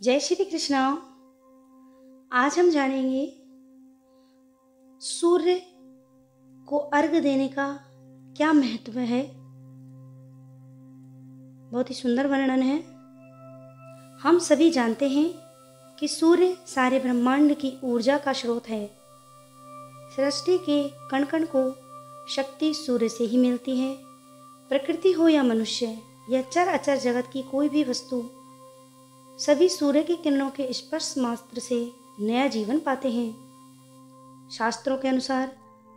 जय श्री कृष्णा। आज हम जानेंगे सूर्य को अर्घ्य देने का क्या महत्व है। बहुत ही सुंदर वर्णन है। हम सभी जानते हैं कि सूर्य सारे ब्रह्मांड की ऊर्जा का स्रोत है। सृष्टि के कण कण को शक्ति सूर्य से ही मिलती है। प्रकृति हो या मनुष्य या चर अचर जगत की कोई भी वस्तु, सभी सूर्य की किरणों के स्पर्श मात्र से नया जीवन पाते हैं। शास्त्रों के अनुसार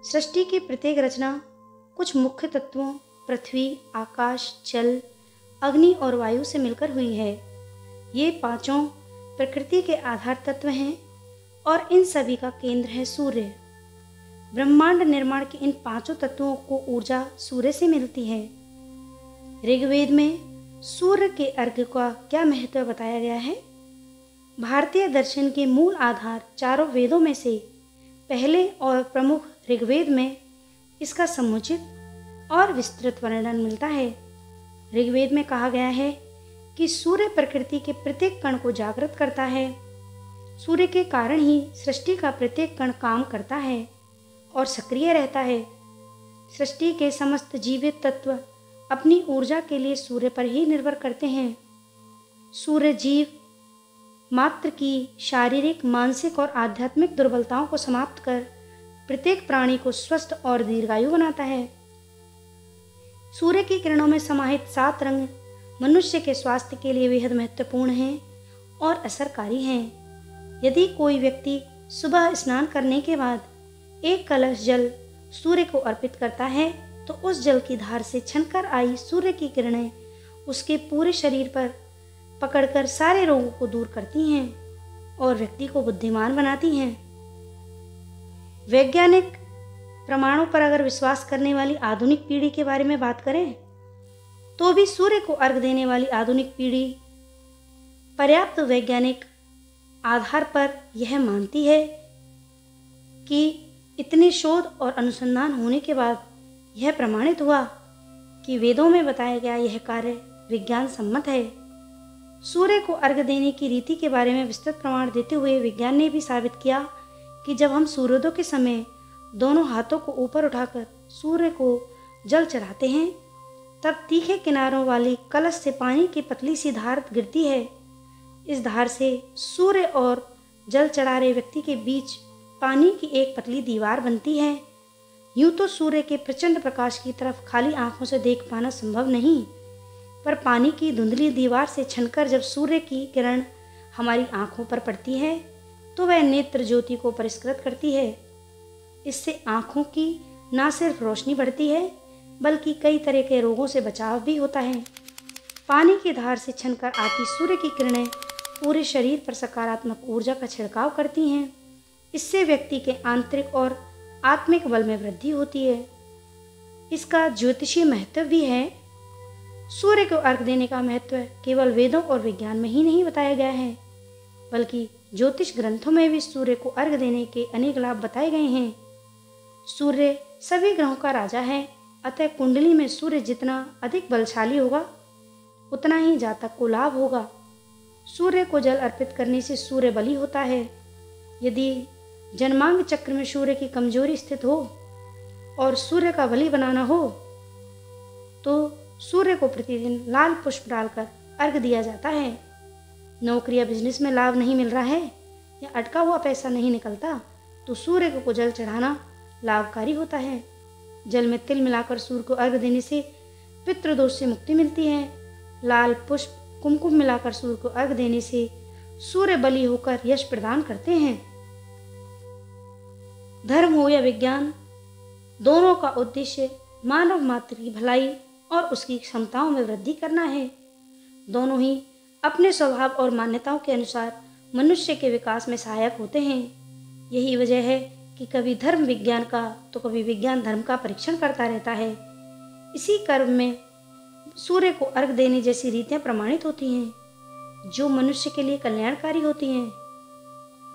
सृष्टि की प्रत्येक रचना कुछ मुख्य तत्वों पृथ्वी, आकाश, जल, अग्नि और वायु से मिलकर हुई है। ये पांचों प्रकृति के आधार तत्व हैं और इन सभी का केंद्र है सूर्य। ब्रह्मांड निर्माण के इन पांचों तत्वों को ऊर्जा सूर्य से मिलती है। ऋग्वेद में सूर्य के अर्घ्य का क्या महत्व बताया गया है। भारतीय दर्शन के मूल आधार चारों वेदों में से पहले और प्रमुख ऋग्वेद में इसका समुचित और विस्तृत वर्णन मिलता है। ऋग्वेद में कहा गया है कि सूर्य प्रकृति के प्रत्येक कण को जागृत करता है। सूर्य के कारण ही सृष्टि का प्रत्येक कण काम करता है और सक्रिय रहता है। सृष्टि के समस्त जीवित तत्व अपनी ऊर्जा के लिए सूर्य पर ही निर्भर करते हैं। सूर्य जीव मात्र की शारीरिक, मानसिक और आध्यात्मिक दुर्बलताओं को समाप्त कर प्रत्येक प्राणी को स्वस्थ और दीर्घायु बनाता है। सूर्य की किरणों में समाहित 7 रंग मनुष्य के स्वास्थ्य के लिए बेहद महत्वपूर्ण हैं और असरकारी हैं। यदि कोई व्यक्ति सुबह स्नान करने के बाद एक कलश जल सूर्य को अर्पित करता है तो उस जल की धार से छनकर आई सूर्य की किरणें उसके पूरे शरीर पर पकड़कर सारे रोगों को दूर करती हैं और व्यक्ति को बुद्धिमान बनाती हैं। वैज्ञानिक प्रमाणों पर अगर विश्वास करने वाली आधुनिक पीढ़ी के बारे में बात करें तो भी सूर्य को अर्घ्य देने वाली आधुनिक पीढ़ी पर्याप्त वैज्ञानिक आधार पर यह मानती है कि इतने शोध और अनुसंधान होने के बाद यह प्रमाणित हुआ कि वेदों में बताया गया यह कार्य विज्ञान सम्मत है। सूर्य को अर्घ्य देने की रीति के बारे में विस्तृत प्रमाण देते हुए विज्ञान ने भी साबित किया कि जब हम सूर्योदय के समय दोनों हाथों को ऊपर उठाकर सूर्य को जल चढ़ाते हैं तब तीखे किनारों वाली कलश से पानी की पतली सी धार गिरती है। इस धार से सूर्य और जल चढ़ा रहे व्यक्ति के बीच पानी की एक पतली दीवार बनती है। यूं तो सूर्य के प्रचंड प्रकाश की तरफ खाली आंखों से देख पाना संभव नहीं, पर पानी की धुंधली दीवार से छनकर जब सूर्य की किरण हमारी आंखों पर पड़ती है तो वह नेत्र ज्योति को परिष्कृत करती है। इससे आंखों की न सिर्फ रोशनी बढ़ती है बल्कि कई तरह के रोगों से बचाव भी होता है। पानी की धार से छनकर आती सूर्य की किरणें पूरे शरीर पर सकारात्मक ऊर्जा का छिड़काव करती हैं। इससे व्यक्ति के आंतरिक और आत्मिक बल में वृद्धि होती है। इसका ज्योतिषीय महत्व भी है। सूर्य को अर्घ्य देने का महत्व केवल वेदों और विज्ञान में ही नहीं बताया गया है बल्कि ज्योतिष ग्रंथों में भी सूर्य को अर्घ्य देने के अनेक लाभ बताए गए हैं। सूर्य सभी ग्रहों का राजा है, अतः कुंडली में सूर्य जितना अधिक बलशाली होगा उतना ही जातक को लाभ होगा। सूर्य को जल अर्पित करने से सूर्य बली होता है। यदि जन्मांग चक्र में सूर्य की कमजोरी स्थित हो और सूर्य का बलि बनाना हो तो सूर्य को प्रतिदिन लाल पुष्प डालकर अर्घ्य दिया जाता है। नौकरी या बिजनेस में लाभ नहीं मिल रहा है या अटका हुआ पैसा नहीं निकलता तो सूर्य को जल चढ़ाना लाभकारी होता है। जल में तिल मिलाकर सूर्य को अर्घ्य देने से पितृदोष से मुक्ति मिलती है। लाल पुष्प, कुमकुम मिलाकर सूर्य को अर्घ्य देने से सूर्य बली होकर यश प्रदान करते हैं। धर्म हो या विज्ञान, दोनों का उद्देश्य मानव मात्र की भलाई और उसकी क्षमताओं में वृद्धि करना है। दोनों ही अपने स्वभाव और मान्यताओं के अनुसार मनुष्य के विकास में सहायक होते हैं। यही वजह है कि कभी धर्म विज्ञान का तो कभी विज्ञान धर्म का परीक्षण करता रहता है। इसी क्रम में सूर्य को अर्घ्य देने जैसी रीतियां प्रमाणित होती हैं जो मनुष्य के लिए कल्याणकारी होती हैं।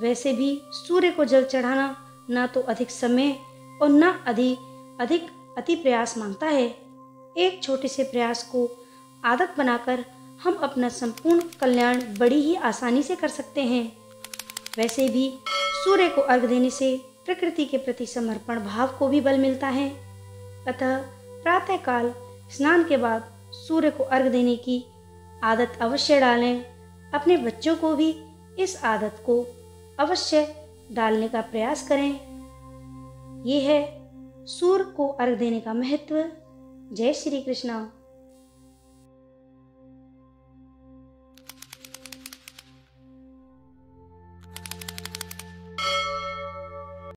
वैसे भी सूर्य को जल चढ़ाना ना तो अधिक समय और न अधिक अति प्रयास मांगता है। एक छोटे से प्रयास को आदत बनाकर हम अपना संपूर्ण कल्याण बड़ी ही आसानी से कर सकते हैं। वैसे भी सूर्य को अर्घ देने से प्रकृति के प्रति समर्पण भाव को भी बल मिलता है। अतः प्रातःकाल स्नान के बाद सूर्य को अर्घ देने की आदत अवश्य डालें। अपने बच्चों को भी इस आदत को अवश्य डालने का प्रयास करें। ये है सूर्य को अर्घ देने का महत्व। जय श्री कृष्णा।